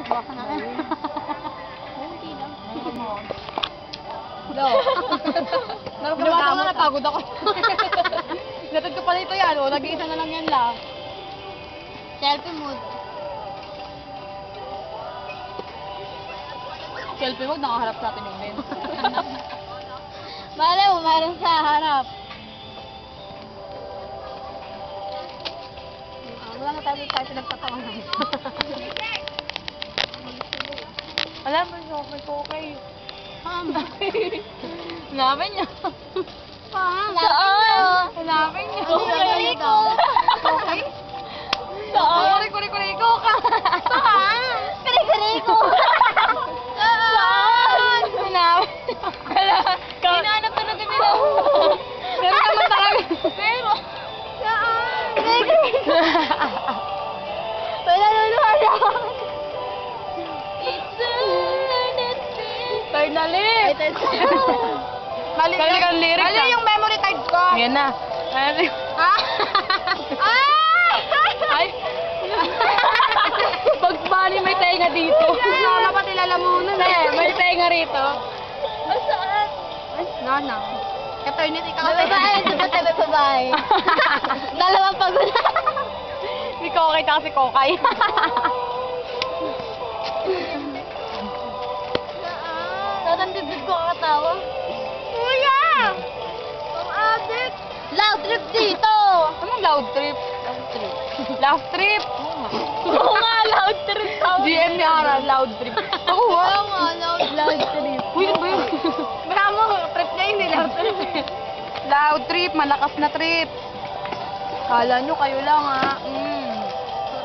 Baka na kayo. Hindi lang. No. Nabasa na napagod ako. Natad ko pala ito yan, o. Nag-iisa na lang yan lang. Selfie mood. Selfie mo, nakaharap sa atin yung men. Malay mo, meron sa harap. Wala na tayo pinagtatawanan. Alam mo, okay. Hanapin niya. Saan? Hanapin niya. Okay ko. Okay? Saan? Kuri-kuri-ko ka. Saan? Kari-kari ko. Saan? Hanapin. Hinahanap talaga nila. Meron naman talaga. Pero. Saan? Kari-kari ko. Wala luluhala. Finally! Mali ang lyrics. Mali yung memory card ko. Yan na. Ah! Ay! Pag bali may tenga dito. Wala pati lalamunan eh. May tenga rito. Saan? No. Eternity ka kasi. Babae, may babae. Dalawang pagod. Si Kokay tsaka si Kokay. Tatandibig ko katawa. Kuya! Ang adik! Loud trip dito! Anong loud trip? Loud trip? Oo nga, loud trip tawag. GM ni Ara, loud trip. Ako ba? Oo nga, loud trip. Uy, ano ba yun? Baka mo, trip niya yun, loud trip. Loud trip, malakas na trip. Kala nyo kayo lang ha.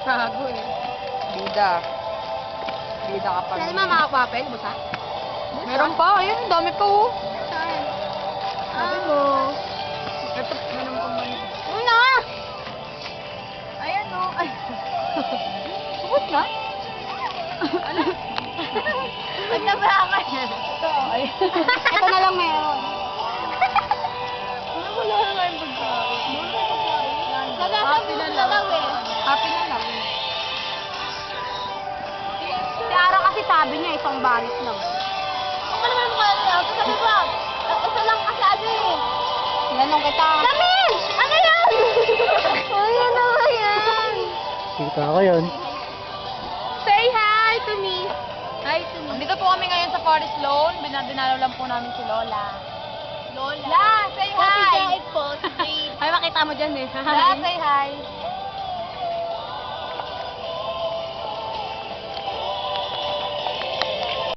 Tago eh. Bida. Bida ka pa. Saan yung mga papel? Busa? Meron pa, ayun, ang dami pa oh. Saan? Sabi mo. Ito, meron pa man. Una! Ayan oh. Ay. Subot na? Nagnabrakan. Ito, ay. Ito na lang meron. Wala na nga yung pagkain. Happy na lang eh. Happy na lang. Si Ara kasi sabi niya isang balis lang. Ang naman mo kaya sabi ba? Isa lang kasi ano eh. Tinanong kita. Lamin! Ano yan? Ano naman yan? Kita ko yun. Say hi to me. Hi to me. Dito po kami ngayon sa Forest Lawn. Dinalo lang po namin si Lola. Lola. La, say hi! Happy po. Ay, makita mo dyan eh. La, say hi.